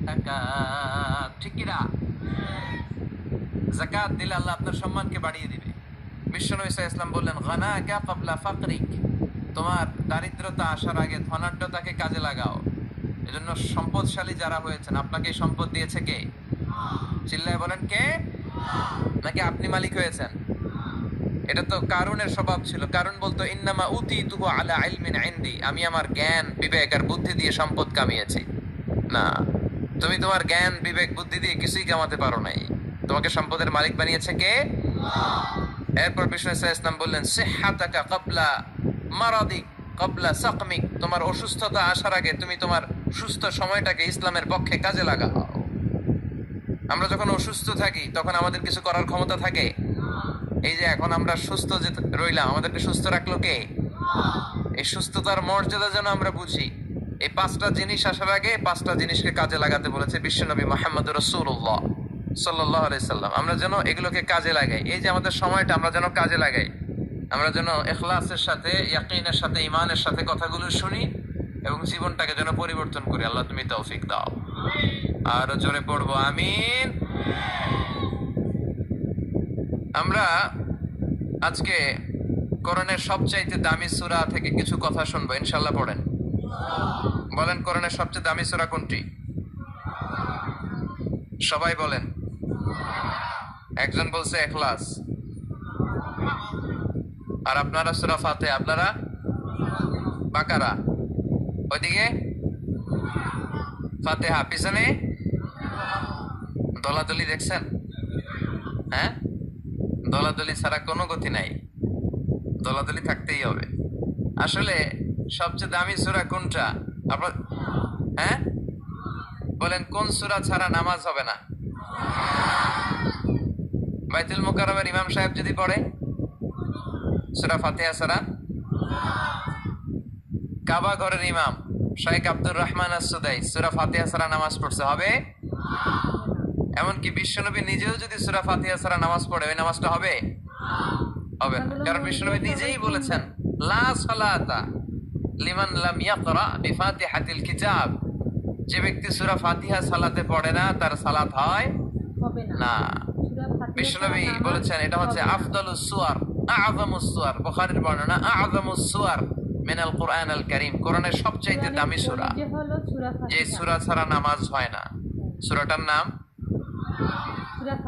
যাকাত, ঠিক কি না? যাকাত দিলে আল্লাহ আপনার সম্মানকে বাড়িয়ে দিবে। বিশ্বনবী সাল্লাল্লাহু আলাইহি ওয়াসাল্লাম বললেন, গানাকা ক্বাবলা ফাকরিক, তোমার দারিদ্রতা আসার আগে ধনাঢ্যতাকে কাজে লাগাও। এজন্য সম্পদশালী যারা হয়েছেন, আপনাকে এই সম্পদ দিয়েছে কে? চিল্লায় বলেন কে? নাকি আপনি মালিক হয়েছেন? এটা তো কারুনের স্বভাব ছিল। কারুন বলতো, ইন্নামা উতীতুহু আলা ইলমিন ইনদি, আমি আমার জ্ঞান বিবেক আর বুদ্ধি দিয়ে সম্পদ কামিয়েছি। না, তুমি তোমার জ্ঞান বিবেক বুদ্ধি দিয়ে কিছুই কামাতে পারো নাই। তোমাকে সম্পদের মালিক বানিয়েছে কে? এরপর বিষ্ণু ইসলাম বললেন, সিহহাতাকা ক্বাবলা মারাদিক ক্বাবলা সাকমিক, তোমার অসুস্থতা আসার আগে তুমি তোমার সুস্থ সময়টাকে ইসলামের পক্ষে কাজে লাগাও। আমরা যখন অসুস্থ থাকি তখন আমাদের কিছু করার ক্ষমতা থাকে? এই যে এখন আমরা সুস্থ যে রইলাম, আমাদেরকে সুস্থ রাখলো কে? এই সুস্থতার মর্যাদা যেন আমরা বুঝি। এই পাঁচটা জিনিস আসার আগে পাঁচটা জিনিসকে কাজে লাগাতে বলেছে বিশ্বনবী মুহাম্মদ রাসূলুল্লাহ সাল্লাল্লাহু আলাইহি সাল্লাম। আমরা যেন এগুলোকে কাজে লাগাই। এই যে আমাদের সময়টা আমরা যেন কাজে লাগাই, আমরা যেন ইখলাসের সাথে, ইয়াকিনের সাথে, ঈমানের সাথে কথাগুলো শুনি এবং জীবনটাকে যেন পরিবর্তন করি। আল্লাহ তুমি তৌফিক দাও। আর জোরে পড়বো আমিন। আমরা আজকে কোরআনের সবচাইতে দামি সূরা থেকে কিছু কথা শুনবো, ইনশাআল্লাহ। পড়েন, বলেন কোরআনের সবচেয়ে দামি সূরা কোনটি? সবাই বলেন। একজন বলছে ইখলাস, আর আপনারা সূরা ফাতিহা, আপনারা বাকারা, ওইদিকে ফাতিহা, পিছনে দলাদলি দেখছেন? হ্যাঁ, দলাদলি ছাড়া কোনো গতি নাই, দলাদলি থাকতেই হবে। আসলে সবচেয়ে দামি সূরা কোনটা আপনার? হ্যাঁ বলেন, কোন সূরা ছাড়া নামাজ হবে না? বাইতুল মুকাররমের ইমাম সাহেব যদি পড়ে সূরা ফাতিহা ছাড়া, কাবা ঘরের ইমাম শেখ আব্দুর রহমান আস-সুদাই সূরা ফাতিহা ছাড়া নামাজ পড়ছে, হবে? এমনকি বিশ্বনবী নিজেও যদি সূরা ফাতিহা ছাড়া নামাজ পড়ে, ওই নামাজটা হবে? হবে না। কারণ বিশ্বনবী নিজেই বলেছেন, লা সালাতা লিমান লাম ইয়াকরা বিফাতিহাতিল কিতাব, যে ব্যক্তি সূরা ফাতিহা সালাতে পড়ে না তার সালাত হয় না। বিশ্বনবী বলেছেন এটা হচ্ছে আফদালুস সুয়ার, আযমুস সুয়ার, বুখারীর বর্ণনা, আযমুস সুয়ার মিনাল কুরআনিল কারীম, কোরআনের সবচেয়ে দামি সূরা, যে সূরা ছাড়া নামাজ হয় না। সূরাটার নাম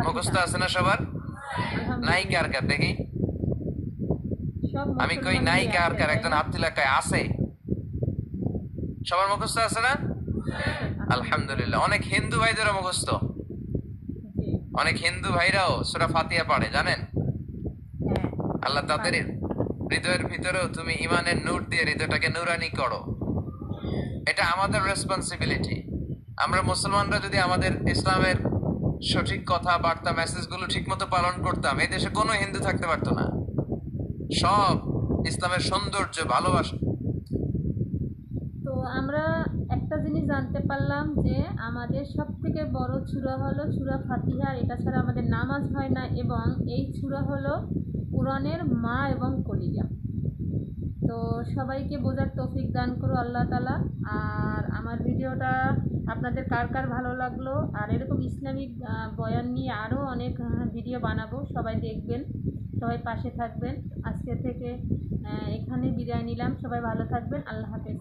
মুখস্থ আছে না সবার? নাই কার কার দেখি, আমি কই নাই কার কার, একজন হাত তুলে কয় আছে। সবার মুখস্থ আছে না? আলহামদুলিল্লাহ। অনেক হিন্দু ভাইদেরও মুখস্থ, অনেক হিন্দু ভাইরাও সূরা ফাতিহা পড়ে, জানেন? আল্লাহ তাদের হৃদয়ের ভিতরেও তুমি ইমানের নূর দিয়ে হৃদয়টাকে নুরানি করো। এটা আমাদের রেসপন্সিবিলিটি। আমরা মুসলমানরা যদি আমাদের ইসলামের সঠিক কথা বার্তা মেসেজগুলো ঠিক মতো পালন করতাম, এই দেশে কোনো হিন্দু থাকতে পারতো না। সব ইসলামের সৌন্দর্য, ভালোবাসা। তো আমরা একটা জিনিস জানতে পারলাম যে আমাদের সব থেকে বড় সূরা হলো সূরা ফাতিহা, এটা ছাড়া আমাদের নামাজ হয় না, এবং এই সূরা হলো কোরআনের মা এবং কলিজা। তো সবাইকে বোঝার তৌফিক দান করো আল্লাহ তাআলা। আর আমার ভিডিওটা আপনাদের কার কার ভালো লাগলো, আর এরকম ইসলামিক বয়ান নিয়ে আরও অনেক ভিডিও বানাবো, সবাই দেখবেন, সবাই পাশে থাকবেন। আজকে থেকে এখানে বিদায় নিলাম, সবাই ভালো থাকবেন, আল্লাহ হাফেজ।